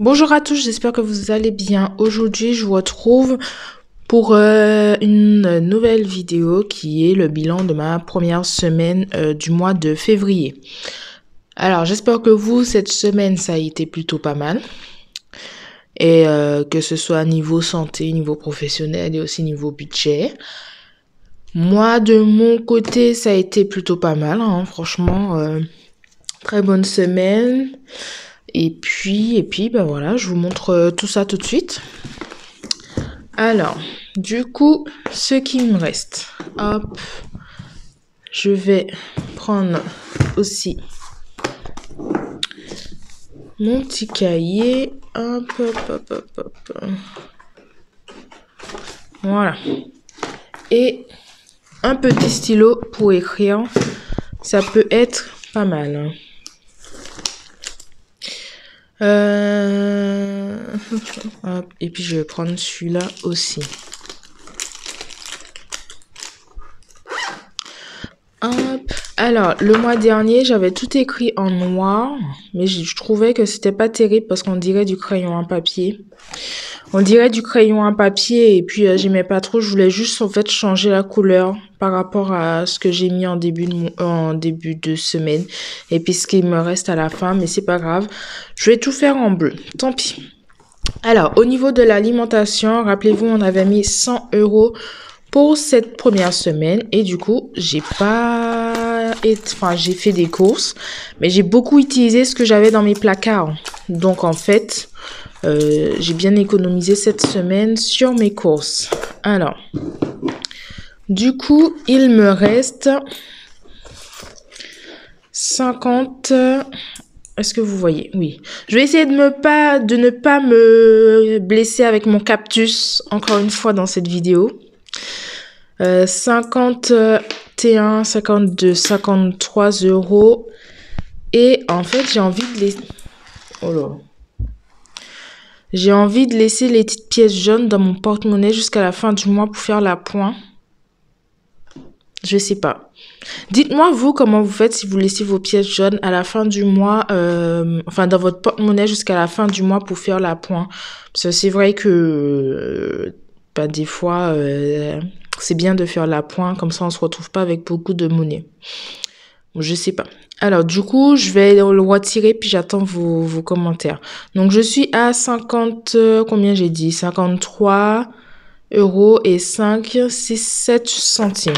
Bonjour à tous, j'espère que vous allez bien. Aujourd'hui, je vous retrouve pour une nouvelle vidéo qui est le bilan de ma première semaine du mois de février. Alors, j'espère que vous, cette semaine, ça a été plutôt pas mal. Et que ce soit niveau santé, niveau professionnel et aussi niveau budget. Moi, de mon côté, ça a été plutôt pas mal, hein, franchement. Très bonne semaine. Et puis, ben voilà, je vous montre tout ça tout de suite. Alors, du coup, ce qui me reste, hop, je vais prendre aussi mon petit cahier, hop, hop, hop, hop, hop. Voilà. Et un petit stylo pour écrire, ça peut être pas mal. Hop, et puis je vais prendre celui-là aussi. Hop. Alors, le mois dernier, j'avais tout écrit en noir, mais je trouvais que c'était pas terrible parce qu'on dirait du crayon à papier. On dirait du crayon à papier et puis j'aimais pas trop. Je voulais juste en fait changer la couleur par rapport à ce que j'ai mis en début de semaine et puis ce qui me reste à la fin, mais c'est pas grave. Je vais tout faire en bleu. Tant pis. Alors, au niveau de l'alimentation, rappelez-vous, on avait mis 100 € pour cette première semaine et du coup, j'ai fait des courses, mais j'ai beaucoup utilisé ce que j'avais dans mes placards. Donc, en fait, j'ai bien économisé cette semaine sur mes courses. Alors, du coup, il me reste 50... Est-ce que vous voyez? Oui. Je vais essayer de ne pas me blesser avec mon cactus, encore une fois, dans cette vidéo. 51, 52, 53 €. Et en fait, j'ai envie de les... Oh là. J'ai envie de laisser les petites pièces jaunes dans mon porte-monnaie jusqu'à la fin du mois pour faire la pointe. Je sais pas. Dites-moi, vous, comment vous faites si vous laissez vos pièces jaunes à la fin du mois, dans votre porte-monnaie jusqu'à la fin du mois pour faire la pointe. Parce que c'est vrai que, des fois, c'est bien de faire la pointe, comme ça on se retrouve pas avec beaucoup de monnaie. Je sais pas. Alors, du coup, je vais le retirer, puis j'attends vos commentaires. Donc, je suis à 50, combien j'ai dit? 53 € et 7 centimes.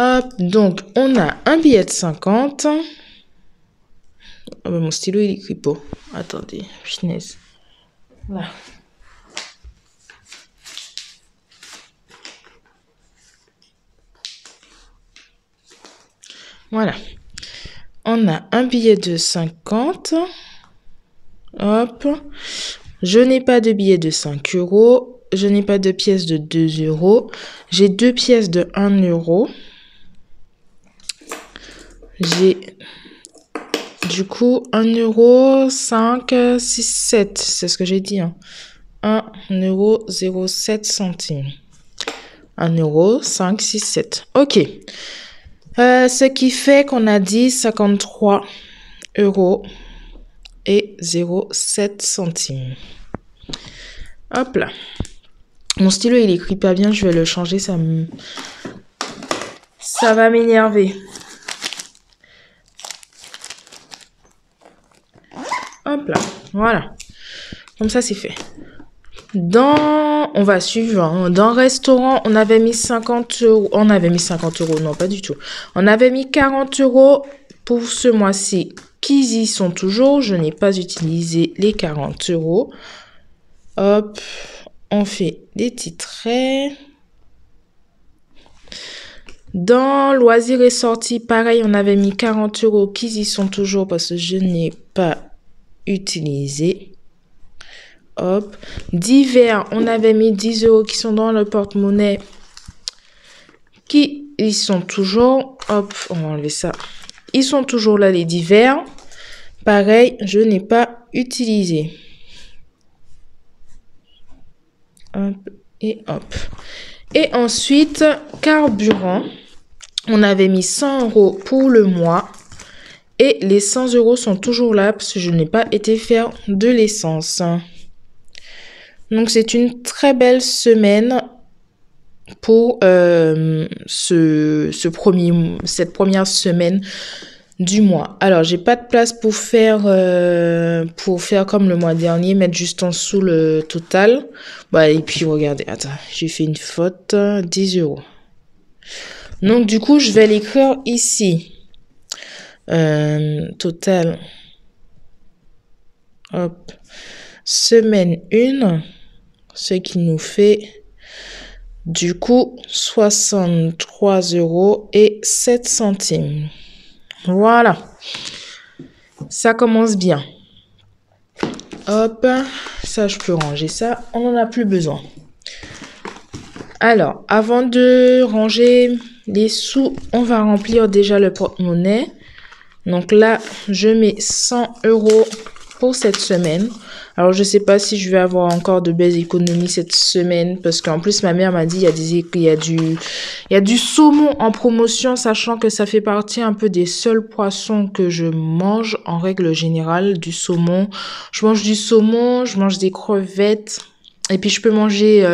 Hop, donc, on a un billet de 50. Ah ben, mon stylo, il écrit pas. Attendez, punaise. Voilà. Voilà. On a un billet de 50. Hop. Je n'ai pas de billet de 5 €. Je n'ai pas de pièce de 2 €. J'ai 2 pièces de 1 €. J'ai du coup 1 €, 5, 6, 7. C'est ce que j'ai dit. Hein. 1,07 €. 1 €, 5, 6, 7. Ok. Ce qui fait qu'on a dit 53 € et 0,7 centimes. Hop là. Mon stylo, il écrit pas bien. Je vais le changer. Ça va m'énerver. Hop là. Voilà. Comme ça, c'est fait. On va suivre. Hein. Dans restaurant, on avait mis 50 €. On avait mis 50 €. Non, pas du tout. On avait mis 40 € pour ce mois-ci. Qu'ils y sont toujours. Je n'ai pas utilisé les 40 €. Hop. On fait des petits traits. Dans loisirs et sorties, pareil, on avait mis 40 € qu'ils y sont toujours parce que je n'ai pas utilisé. Hop. Divers, on avait mis 10 € qui sont dans le porte-monnaie. Qui y sont toujours. Hop, on va enlever ça. Ils sont toujours là, les divers. Pareil, je n'ai pas utilisé. Hop et hop. Et ensuite, carburant. On avait mis 100 € pour le mois. Et les 100 € sont toujours là parce que je n'ai pas été faire de l'essence. Donc, c'est une très belle semaine pour cette première semaine du mois. Alors, j'ai pas de place pour faire comme le mois dernier, mettre juste en dessous le total. Bah, et puis, regardez, attends, j'ai fait une faute, 10 €. Donc, du coup, je vais l'écrire ici. Total. Hop. Semaine 1, ce qui nous fait du coup 63,07 €. Voilà. Ça commence bien. Hop. Ça, je peux ranger ça. On n'en a plus besoin. Alors, avant de ranger les sous, on va remplir déjà le porte-monnaie. Donc là, je mets 100 € pour cette semaine. Alors, je sais pas si je vais avoir encore de belles économies cette semaine parce qu'en plus, ma mère m'a dit il y a du saumon en promotion, sachant que ça fait partie un peu des seuls poissons que je mange en règle générale, du saumon. Je mange du saumon, je mange des crevettes. Et puis, je peux manger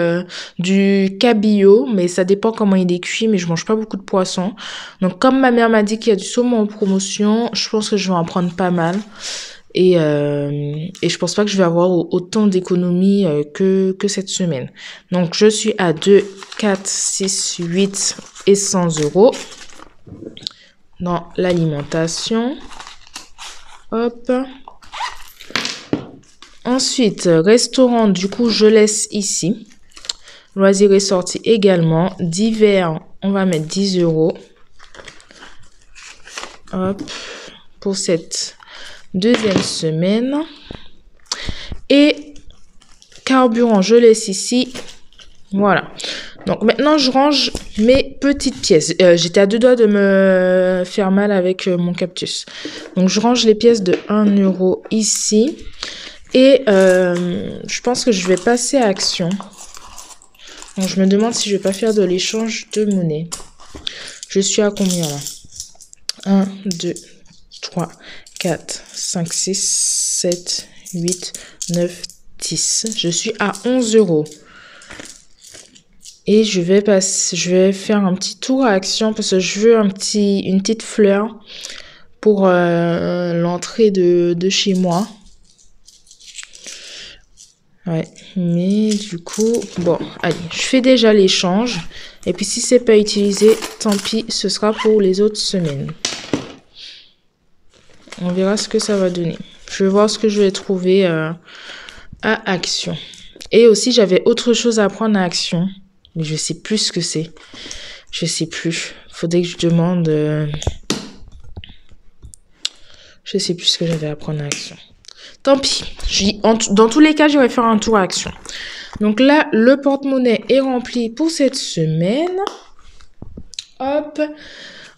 du cabillaud, mais ça dépend comment il est cuit, mais je mange pas beaucoup de poissons. Donc, comme ma mère m'a dit qu'il y a du saumon en promotion, je pense que je vais en prendre pas mal. Et je pense pas que je vais avoir autant d'économies que cette semaine. Donc, je suis à 2, 4, 6, 8 et 100 € dans l'alimentation. Hop. Ensuite, restaurant, du coup, je laisse ici. Loisirs et sorties également. Divers, on va mettre 10 €. Hop. Pour cette deuxième semaine. Et carburant, je laisse ici. Voilà. Donc, maintenant, je range mes petites pièces. J'étais à 2 doigts de me faire mal avec mon cactus. Donc, je range les pièces de 1 € ici. Et je pense que je vais passer à Action. Donc, je me demande si je vais pas faire de l'échange de monnaie. Je suis à combien là? 1, 2, 3, 4, 5, 6, 7, 8, 9, 10. Je suis à 11 €. Et je vais faire un petit tour à Action parce que je veux une petite fleur pour l'entrée de chez moi. Ouais, mais du coup, bon, allez, je fais déjà l'échange. Et puis si c'est pas utilisé, tant pis, ce sera pour les autres semaines. On verra ce que ça va donner. Je vais voir ce que je vais trouver à Action. Et aussi, j'avais autre chose à prendre à Action. Mais je sais plus ce que c'est. Je sais plus. Faudrait que je demande. Je sais plus ce que j'avais à prendre à Action. Tant pis. Dans tous les cas, je vais faire un tour à Action. Donc là, le porte-monnaie est rempli pour cette semaine. Hop.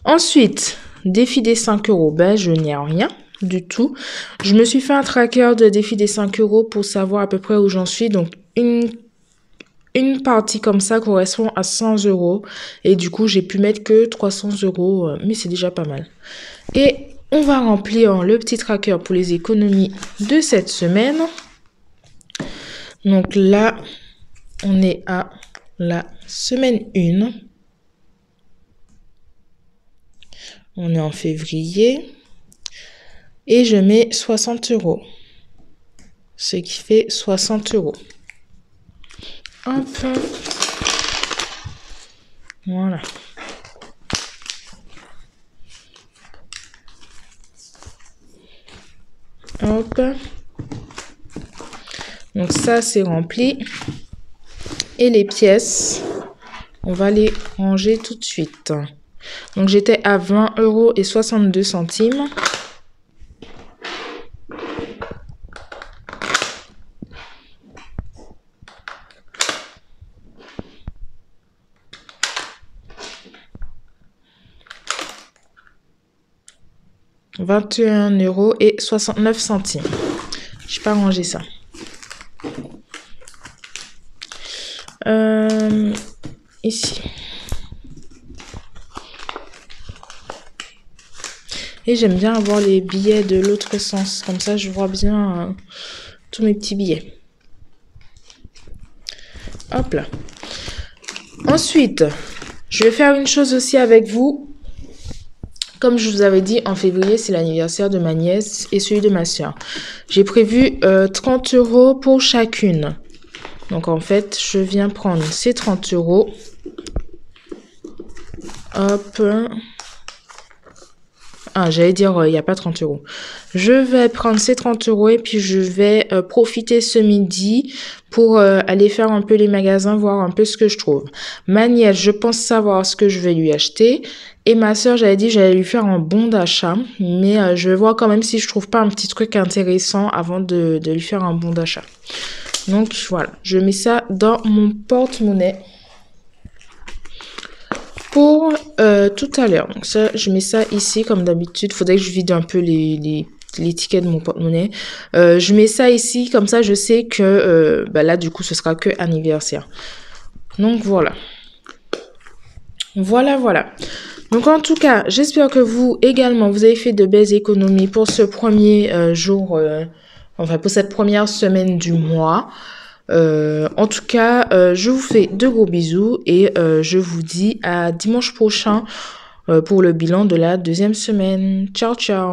Ensuite, défi des 5 €. Ben, je n'ai rien du tout. Je me suis fait un tracker de défi des 5 € pour savoir à peu près où j'en suis. Donc, une partie comme ça correspond à 100 €. Et du coup, j'ai pu mettre que 300 €. Mais c'est déjà pas mal. Et on va remplir le petit tracker pour les économies de cette semaine. Donc là, on est à la semaine 1. On est en février. Et je mets 60 €. Ce qui fait 60 €. Hop. Voilà. Hop. Donc ça, c'est rempli. Et les pièces, on va les ranger tout de suite. Donc j'étais à 20,62 €. « 21,69 €. Je n'ai pas rangé ça. Ici. Et j'aime bien avoir les billets de l'autre sens. Comme ça, je vois bien tous mes petits billets. Hop là. Ensuite, je vais faire une chose aussi avec vous. Comme je vous avais dit, en février, c'est l'anniversaire de ma nièce et celui de ma soeur. J'ai prévu 30 € pour chacune. Donc, en fait, je viens prendre ces 30 €. Hop. Ah, j'allais dire, il n'y a pas 30 €. Je vais prendre ces 30 € et puis je vais profiter ce midi pour aller faire un peu les magasins, voir un peu ce que je trouve. Ma nièce, je pense savoir ce que je vais lui acheter. Et ma soeur, j'avais dit, j'allais lui faire un bon d'achat. Mais je vais voir quand même si je trouve pas un petit truc intéressant avant de lui faire un bon d'achat. Donc, voilà. Je mets ça dans mon porte-monnaie. Pour tout à l'heure. Donc ça, je mets ça ici comme d'habitude. Faudrait que je vide un peu les tickets de mon porte-monnaie. Je mets ça ici, comme ça je sais que là du coup ce sera que anniversaire. Donc voilà. Voilà. Donc en tout cas, j'espère que vous également, vous avez fait de belles économies pour ce premier jour, enfin pour cette première semaine du mois. En tout cas, je vous fais de gros bisous et je vous dis à dimanche prochain pour le bilan de la deuxième semaine. Ciao, ciao!